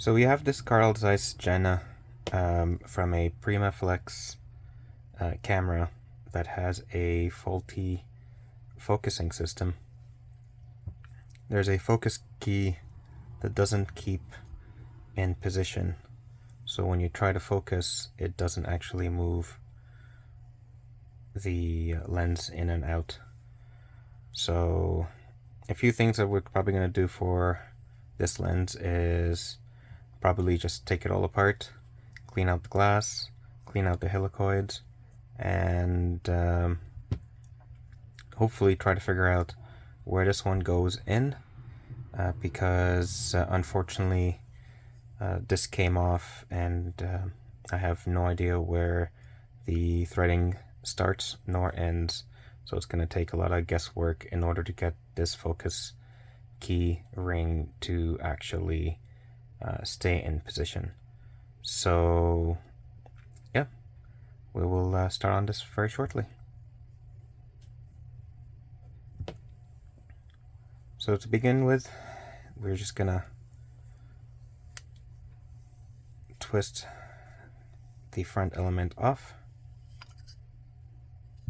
So we have this Ziess Jena from a Primar-reflex camera that has a faulty focusing system. There's a focus key that doesn't keep in position, so when you try to focus, it doesn't actually move the lens in and out. So a few things that we're probably going to do for this lens is probably just take it all apart, clean out the glass, clean out the helicoids, and hopefully try to figure out where this one goes in, because unfortunately this came off and I have no idea where the threading starts nor ends, so it's going to take a lot of guesswork in order to get this focus key ring to actually stay in position. So yeah, we will start on this very shortly. So to begin with, we're just gonna twist the front element off,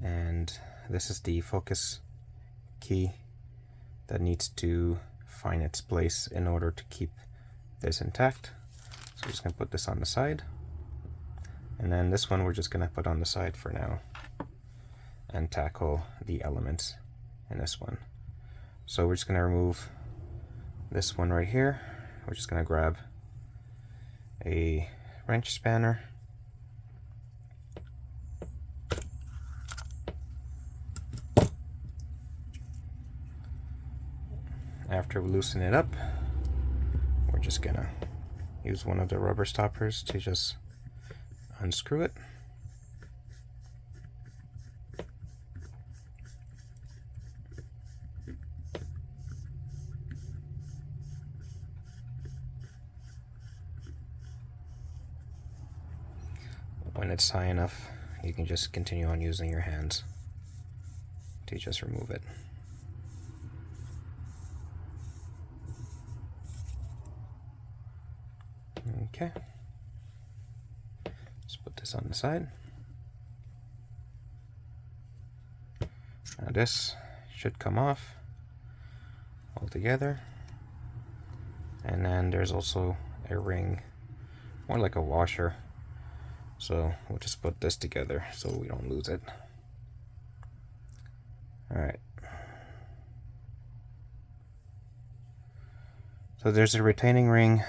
and this is the focus key that needs to find its place in order to keep this intact. So we're just going to put this on the side, and then this one we're just going to put on the side for now and tackle the elements in this one. So we're just going to remove this one right here. We're just going to grab a wrench spanner, after we loosen it up, we're just gonna use one of the rubber stoppers to just unscrew it. When it's high enough, you can just continue on using your hands to just remove it. Okay, let's put this on the side. Now this should come off altogether, and then there's also a ring, more like a washer, so we'll just put this together so we don't lose it. Alright, so there's a retaining ring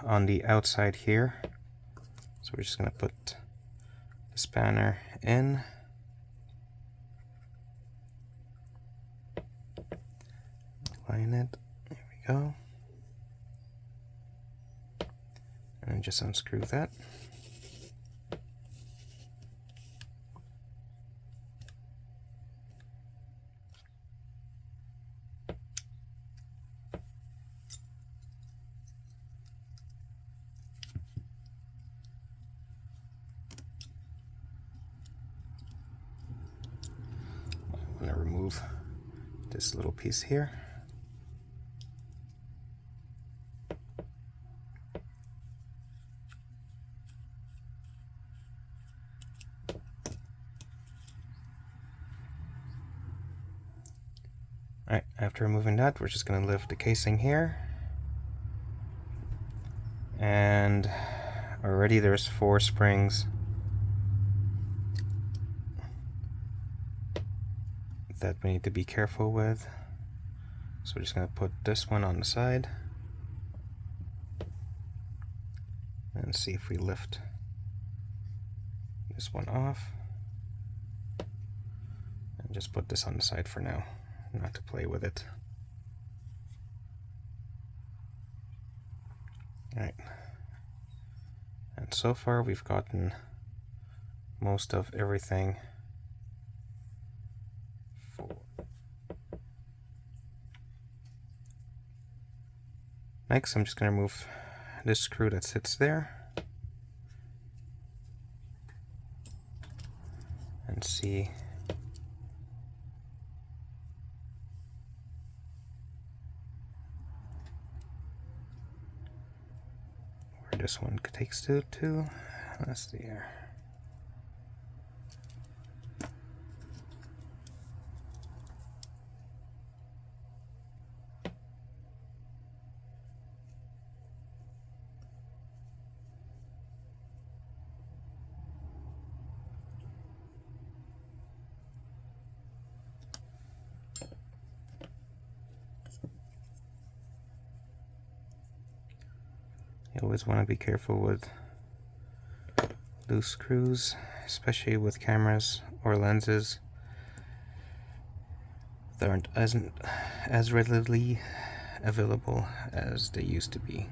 on the outside here, so we're just going to put the spanner in, line it, there we go, and then just unscrew that. I'm going to remove this little piece here. Alright, after removing that, we're just going to lift the casing here. And already there's 4 springs that we need to be careful with. So we're just going to put this one on the side and see if we lift this one off, and just put this on the side for now, not to play with it. Alright, and so far we've gotten most of everything forward. Next, I'm just going to remove this screw that sits there and see where this one takes to. Let's see here. You always want to be careful with loose screws, especially with cameras or lenses that aren't as readily available as they used to be.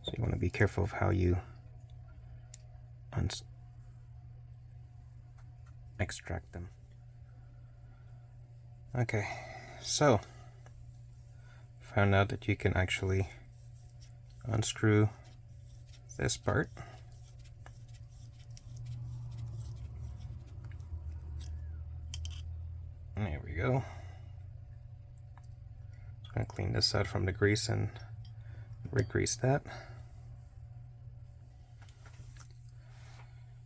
So you want to be careful of how you extract them. Okay, so found out that you can actually unscrew this part. There we go. Just gonna clean this out from the grease and re-grease that.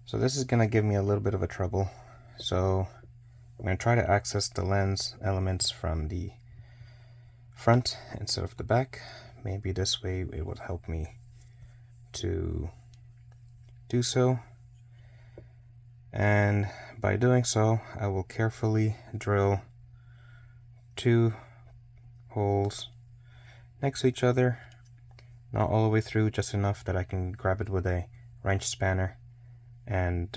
So this is gonna give me a little bit of a trouble. So I'm gonna try to access the lens elements from the front instead of the back. Maybe this way it would help me to do so. And by doing so, I will carefully drill 2 holes next to each other, not all the way through, just enough that I can grab it with a wrench spanner and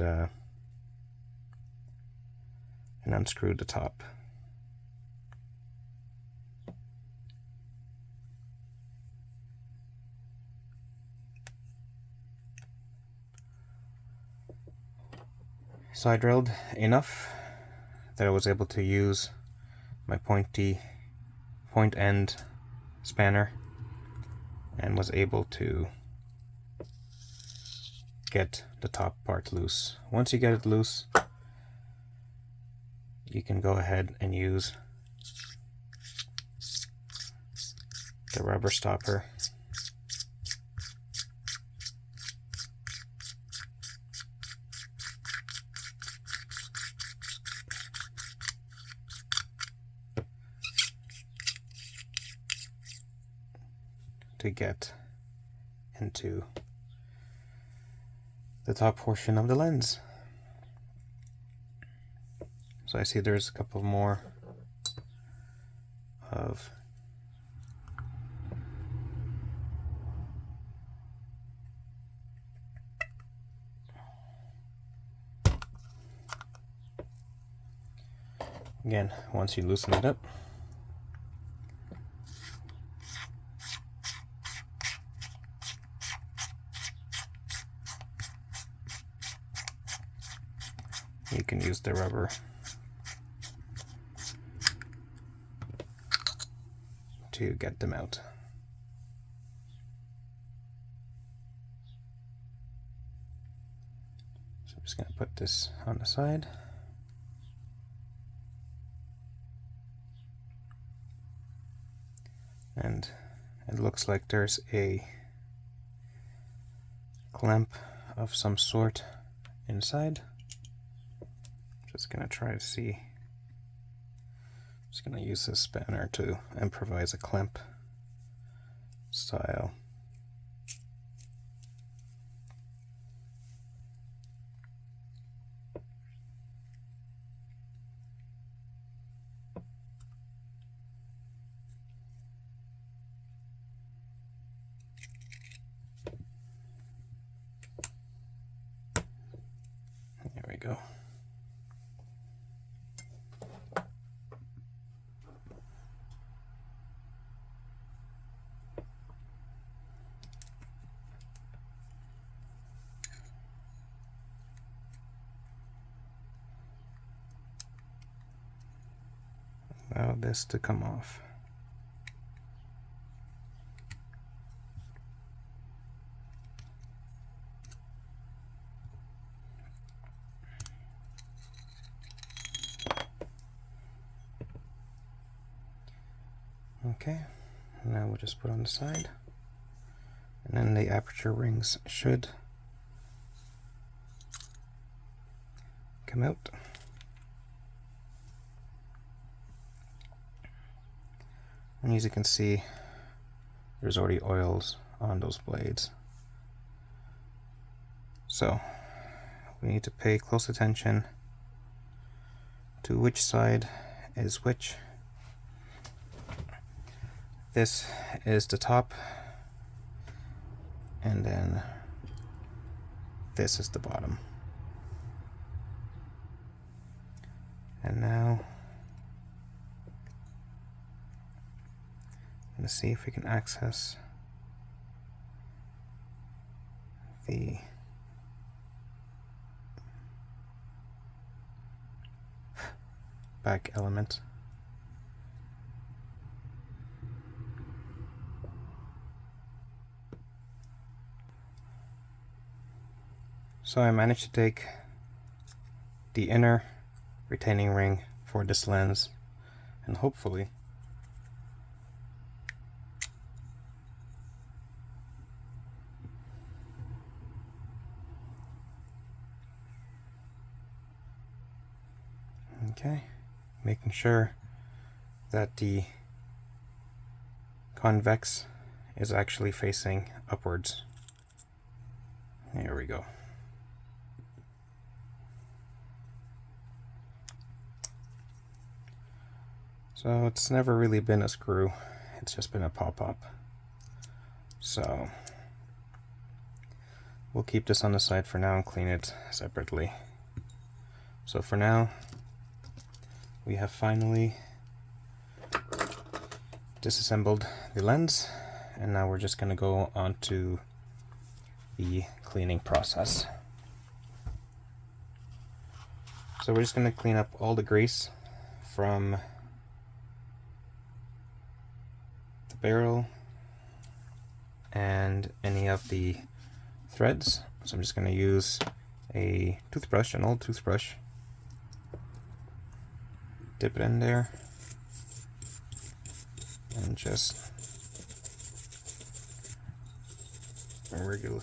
unscrew the top. So I drilled enough that I was able to use my point end spanner and was able to get the top part loose. Once you get it loose, you can go ahead and use the rubber stopper to get into the top portion of the lens. So I see there's a couple more of again, once you loosen it up, you can use the rubber to get them out. So I'm just going to put this on the side. And it looks like there's a clamp of some sort inside. Just gonna try to see. Just gonna use this spanner to improvise a clamp style. There we go. Allow this to come off. Okay, Now we'll just put on the side, and then the aperture rings should come out. And as you can see, there's already oils on those blades. So we need to pay close attention to which side is which. This is the top, and then this is the bottom. And now I'm going to see if we can access the back element. So I managed to take the inner retaining ring for this lens, and hopefully okay, making sure that the convex is actually facing upwards. There we go. So it's never really been a screw, it's just been a pop-up. So we'll keep this on the side for now and clean it separately. So for now, we have finally disassembled the lens, and now we're just going to go on to the cleaning process. So we're just going to clean up all the grease from the barrel and any of the threads. So I'm just going to use a toothbrush, an old toothbrush, dip it in there, and just regular.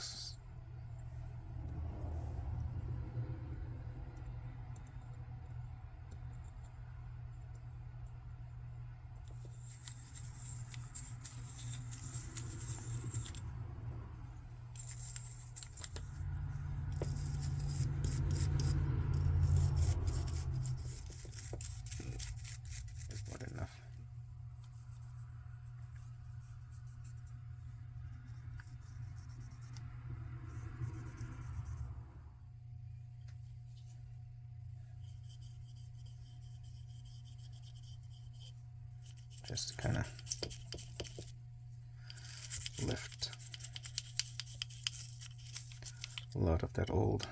Just to kind of lift a lot of that old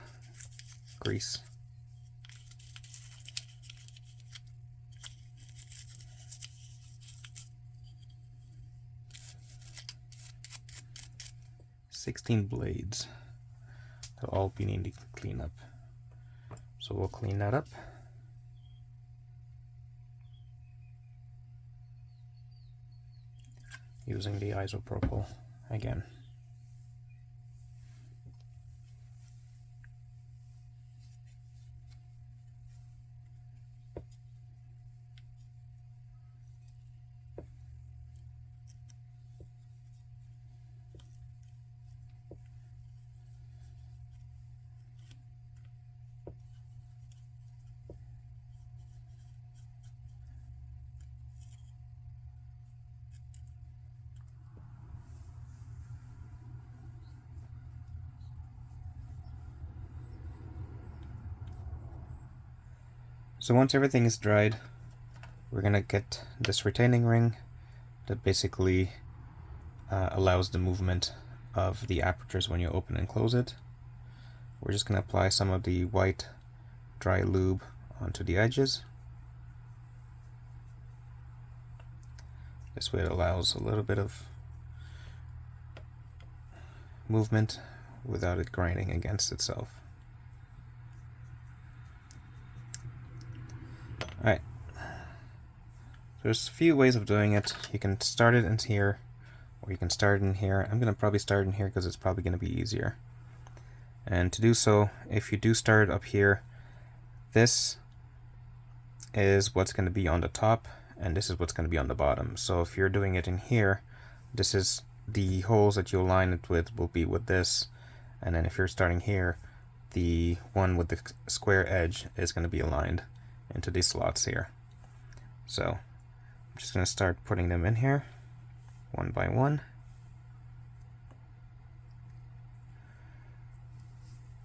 grease. "16 blades. They'll all be needing to clean up. So we'll clean that up. Using the isopropyl again. So once everything is dried, we're going to get this retaining ring that basically allows the movement of the apertures when you open and close it. We're just going to apply some of the white dry lube onto the edges. This way it allows a little bit of movement without it grinding against itself. Alright, so There's a few ways of doing it. You can start it in here, or you can start in here. I'm going to probably start in here because it's probably going to be easier. And to do so, if you do start it up here, this is what's going to be on the top, and this is what's going to be on the bottom. So if you're doing it in here, this is the holes that you align it with will be with this, and then if you're starting here, the one with the square edge is going to be aligned into these slots here. So I'm just going to start putting them in here one by one.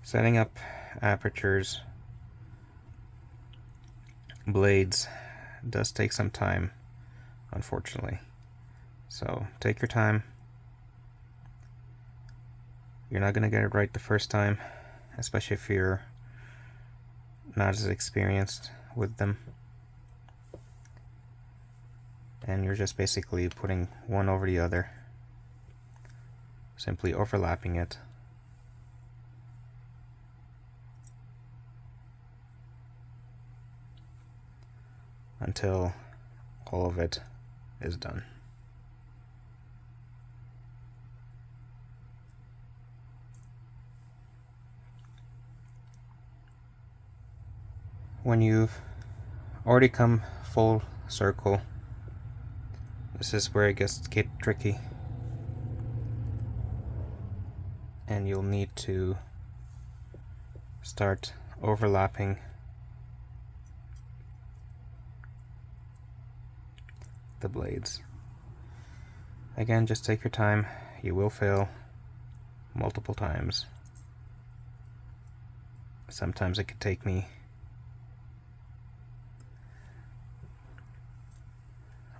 Setting up apertures, blades does take some time, unfortunately. So take your time. You're not going to get it right the first time, especially if you're not as experienced with them. And you're just basically putting one over the other, simply overlapping it. Until all of it is done. When you've already come full circle, this is where it gets tricky, and you'll need to start overlapping the blades. Again, just take your time. You will fail multiple times. Sometimes it could take me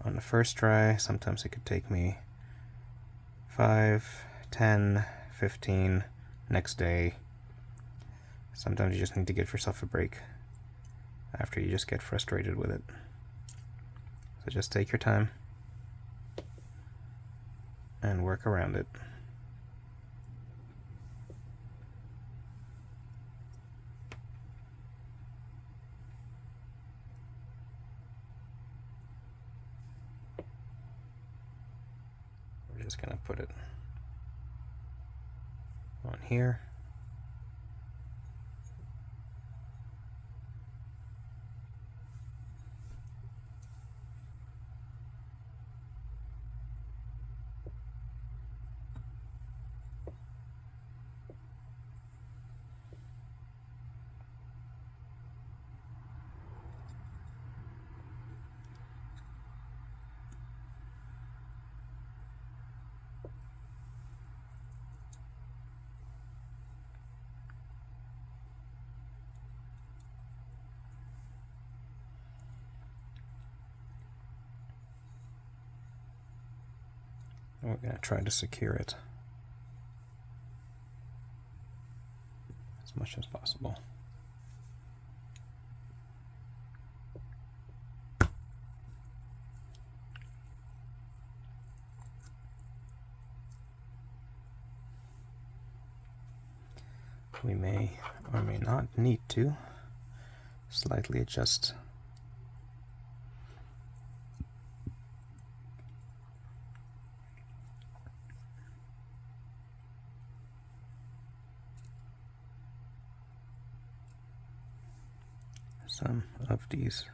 on the first try, sometimes it could take me 5, 10, 15, next day. Sometimes you just need to give yourself a break after you just get frustrated with it. So just take your time and work around it. We're just going to put it on here. We're going to try to secure it as much as possible. We may or may not need to slightly adjust some of these.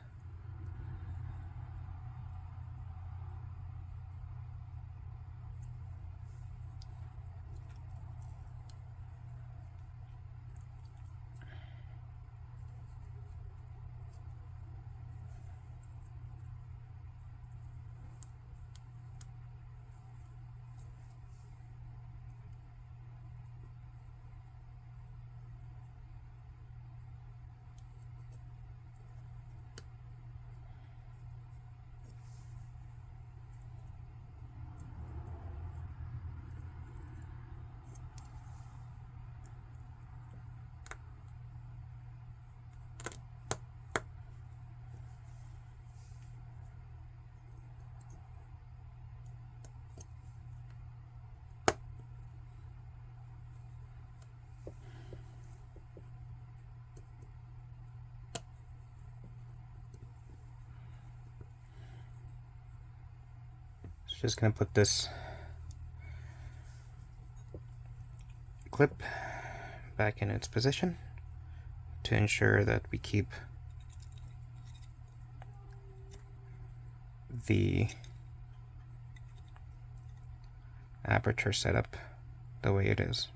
Just gonna put this clip back in its position to ensure that we keep the aperture set up the way it is.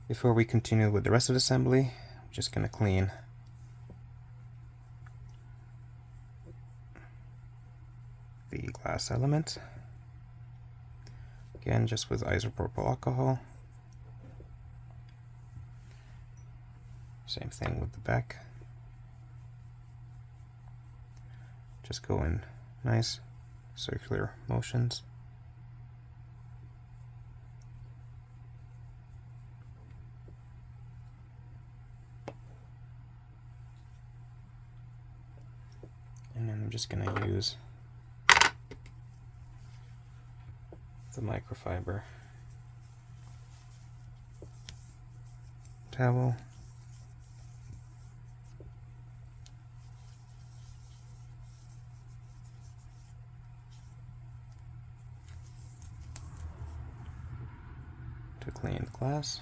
Before we continue with the rest of the assembly, I'm just going to clean the glass element. Again, just with isopropyl alcohol. Same thing with the back. Just go in nice circular motions. And then I'm just going to use the microfiber towel to clean the glass.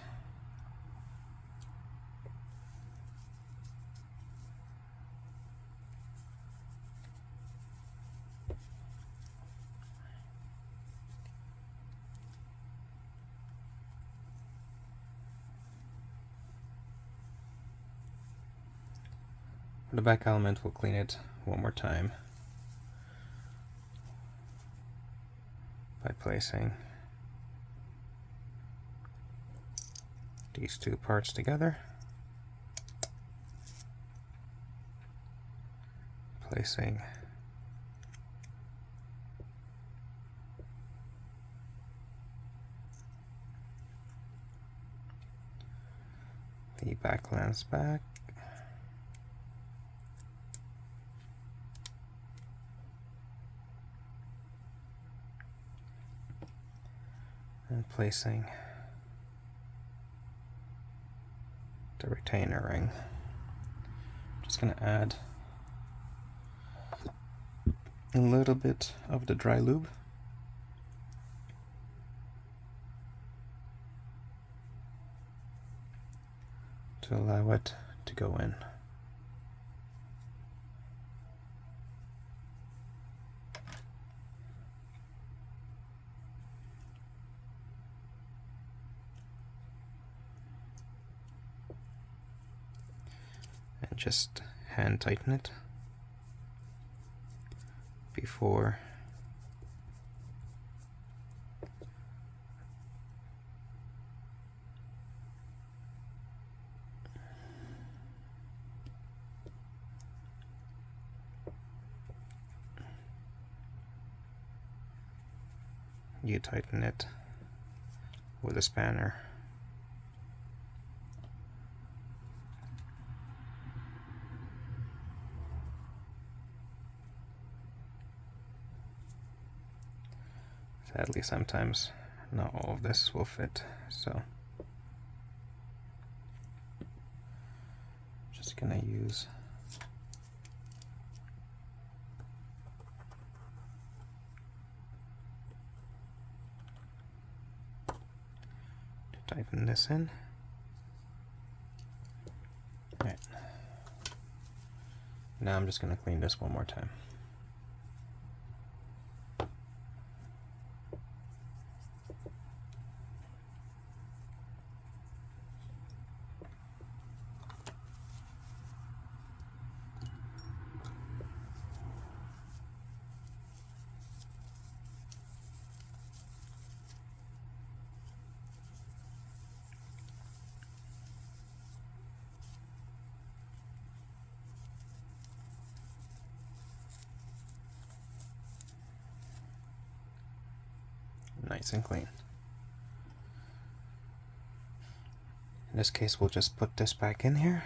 For the back element, we'll clean it one more time by placing these two parts together, placing the back lens back, and placing the retainer ring. Just going to add a little bit of the dry lube. To allow it to go in. And just hand tighten it before you tighten it with a spanner. Sadly, sometimes not all of this will fit, so just gonna use to tighten this in. All right. Now I'm just gonna clean this one more time. nice and clean. In this case, we'll just put this back in here.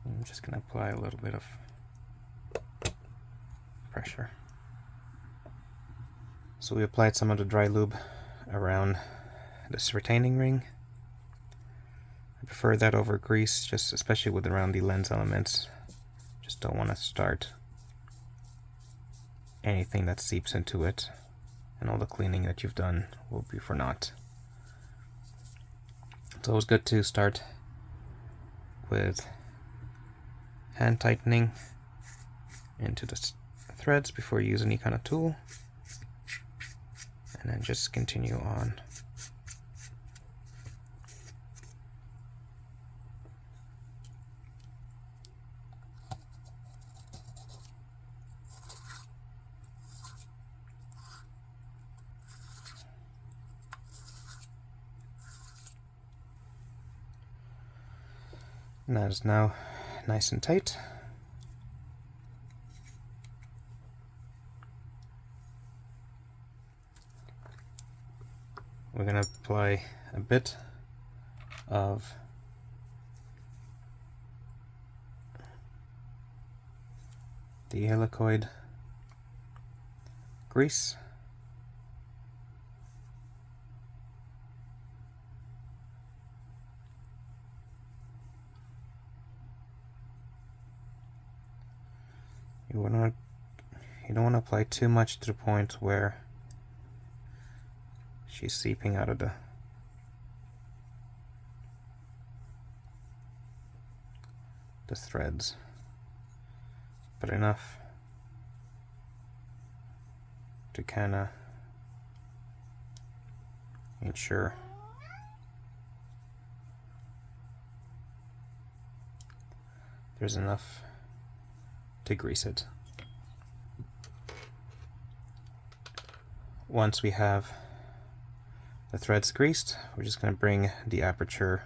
I'm just going to apply a little bit of pressure. So we applied some of the dry lube around this retaining ring. I prefer that over grease, just especially with around the lens elements. Just don't want to start anything that seeps into it, and all the cleaning that you've done will be for naught. It's always good to start with hand tightening into the threads before you use any kind of tool, and then just continue on. And that is now nice and tight. We're going to apply a bit of the helicoid grease. You don't want to apply too much to the point where she's seeping out of the threads, but enough to kind of ensure there's enough to grease it. Once we have the threads greased, we're just going to bring the aperture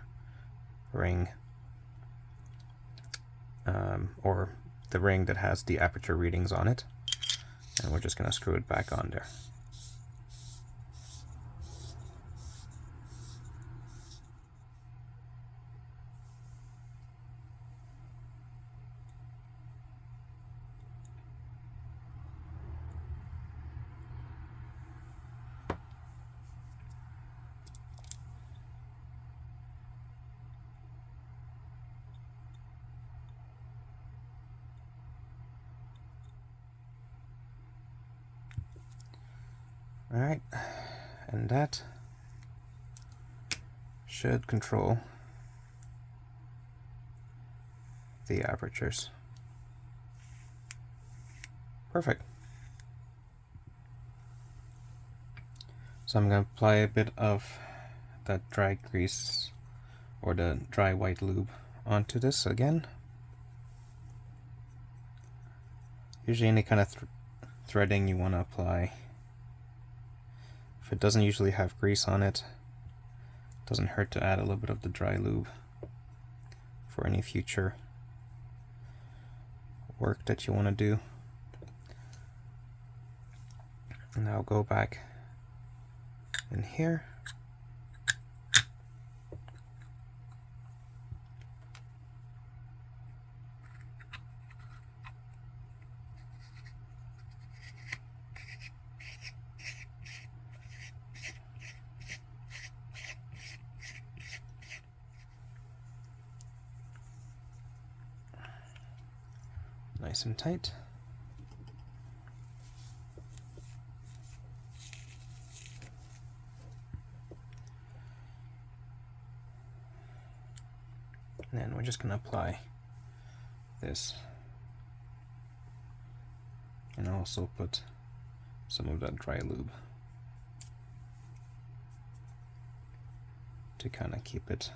ring, or the ring that has the aperture readings on it, and we're just going to screw it back on there. Alright, and that should control the apertures. Perfect. So I'm going to apply a bit of that dry grease, or the dry white lube, onto this again. Usually any kind of threading you want to apply, if it doesn't usually have grease on it, it doesn't hurt to add a little bit of the dry lube for any future work that you want to do. And I'll go back in here. Nice and tight. And then we're just going to apply this, and also put some of that dry lube to kind of keep it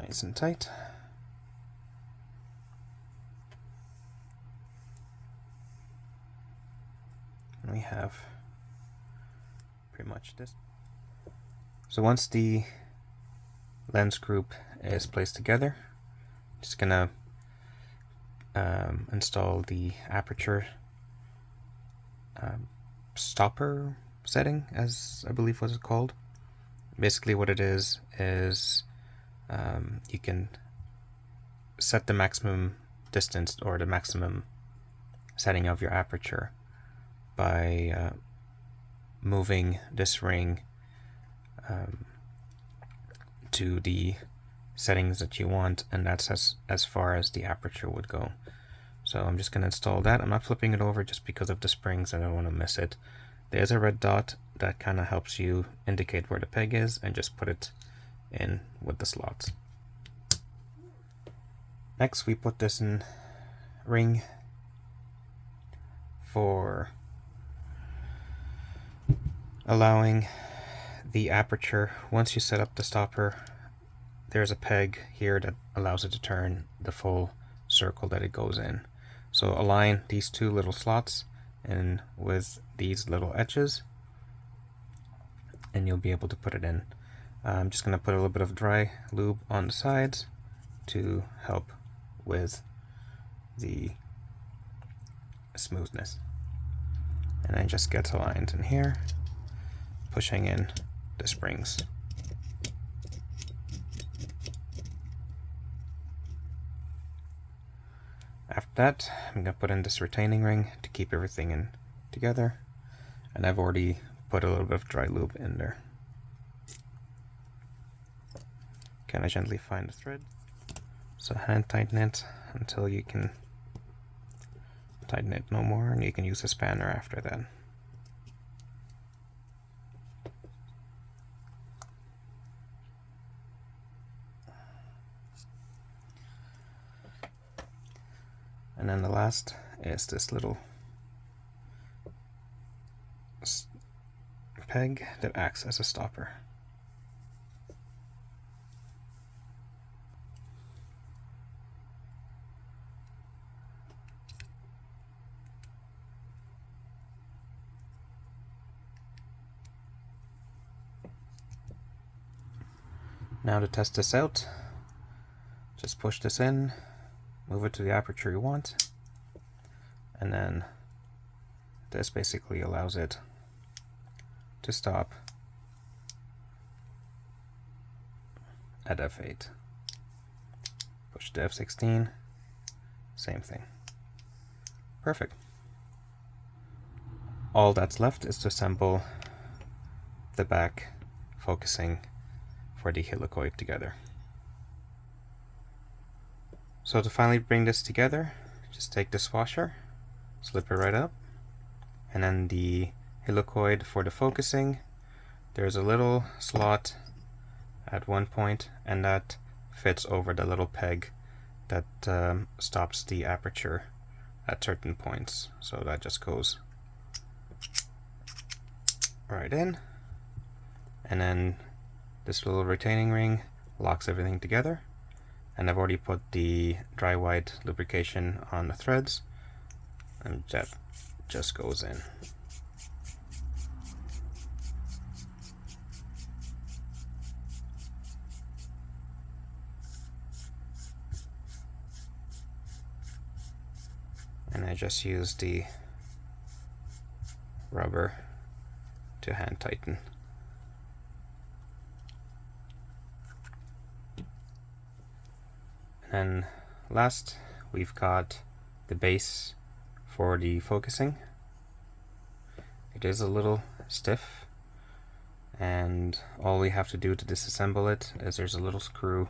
nice and tight. And we have pretty much this. So once the lens group is placed together, just gonna install the aperture stopper setting, as I believe was it called. Basically what it is you can set the maximum distance or the maximum setting of your aperture by moving this ring to the settings that you want, and that's as far as the aperture would go. So I'm just going to install that. I'm not flipping it over just because of the springs. I don't want to miss it. There's a red dot that kind of helps you indicate where the peg is, and just put it in with the slots. Next we put this in ring for allowing the aperture. Once you set up the stopper, there's a peg here that allows it to turn the full circle that it goes in. So align these two little slots in with these little edges, and you'll be able to put it in. I'm just going to put a little bit of dry lube on the sides to help with the smoothness. And it just gets aligned in here, pushing in the springs. After that, I'm going to put in this retaining ring to keep everything in together, and I've already put a little bit of dry lube in there. Kind of gently find the thread, so hand tighten it until you can tighten it no more, and you can use a spanner after that. And then the last is this little peg that acts as a stopper. Now to test this out, just push this in, move it to the aperture you want, and then this basically allows it to stop at f8. Push to f16, same thing. Perfect. All that's left is to assemble the back focusing for the helicoid together. So to finally bring this together, just take this washer, slip it right up, and then the helicoid for the focusing, there's a little slot at one point, and that fits over the little peg that stops the aperture at certain points. So that just goes right in, and then this little retaining ring locks everything together. And I've already put the dry white lubrication on the threads, and that just goes in. And I just use the rubber to hand tighten. And last, we've got the base for the focusing. It is a little stiff, and all we have to do to disassemble it is there's a little screw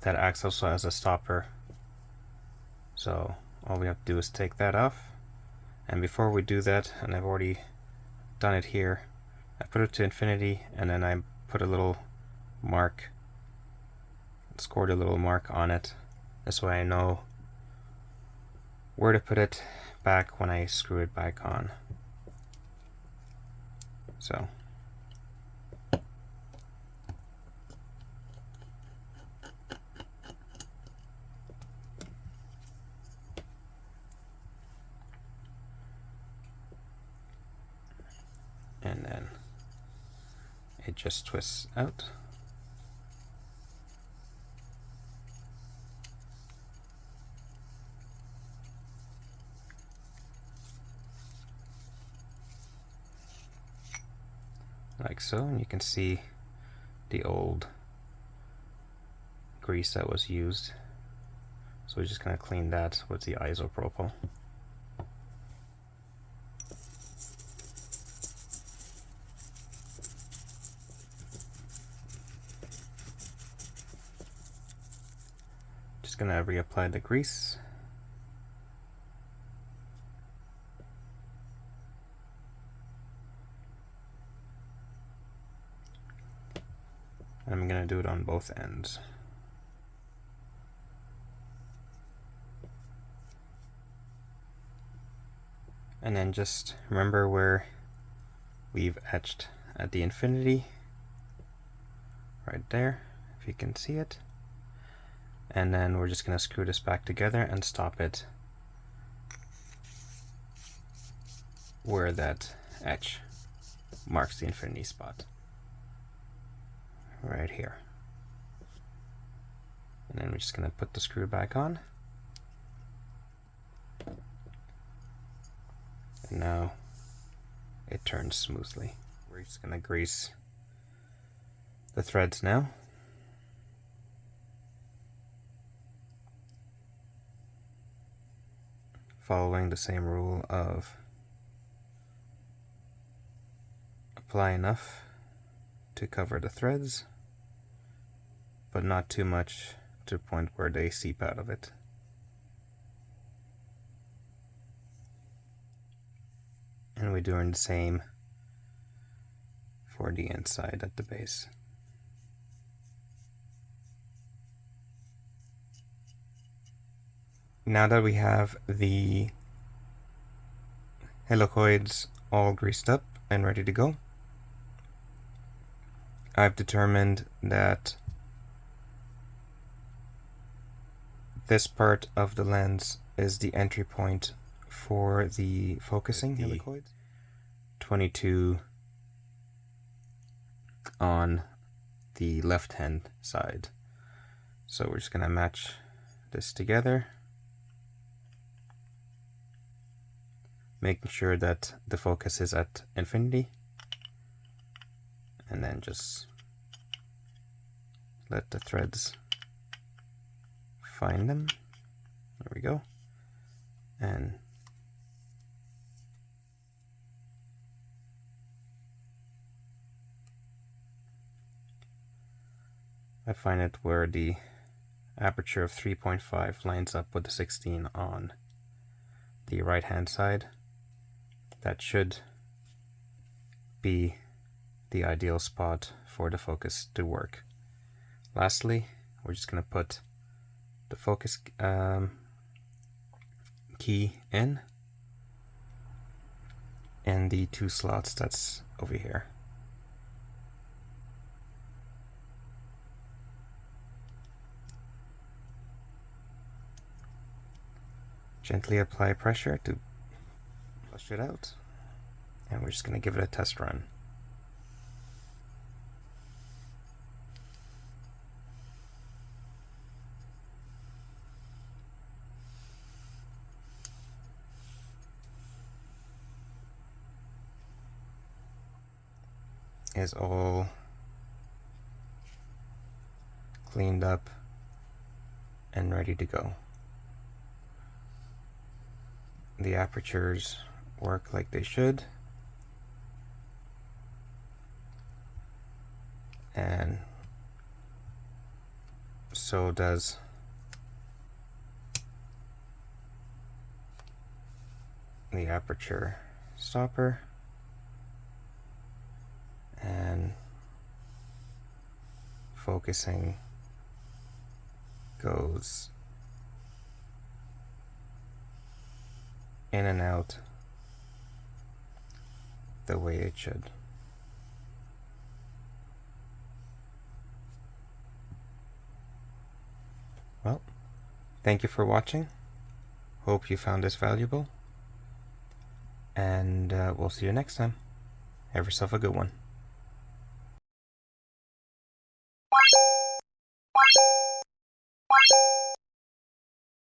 that acts also as a stopper. So all we have to do is take that off. And before we do that, and I've already done it here, I put it to infinity, and then I put a little mark, scored a little mark on it. This way I know where to put it back when I screw it back on. So and then it just twists out. Like so, and you can see the old grease that was used. So we're just going to clean that with the isopropyl. Just going to reapply the grease. I'm going to do it on both ends. And then just remember where we've etched at the infinity, right there, if you can see it. And then we're just going to screw this back together and stop it where that etch marks the infinity spot. Right here. And then we're just going to put the screw back on. And now it turns smoothly. We're just going to grease the threads now. Following the same rule of apply enough to cover the threads, but not too much to the point where they seep out of it. And we're doing the same for the inside at the base. Now that we have the helicoids all greased up and ready to go, I've determined that this part of the lens is the entry point for the focusing helicoids. 22 on the left hand side. So we're just going to match this together, making sure that the focus is at infinity, and then just let the threads find them. There we go. And I find it where the aperture of 3.5 lines up with the 16 on the right hand side. That should be the ideal spot for the focus to work. Lastly, we're just going to put the focus key in the two slots that's over here. Gently apply pressure to flush it out, and we're just going to give it a test run. Is all cleaned up and ready to go. The apertures work like they should, and so does the aperture stopper, and focusing goes in and out the way it should. Well, thank you for watching. Hope you found this valuable, and we'll see you next time. Have yourself a good one.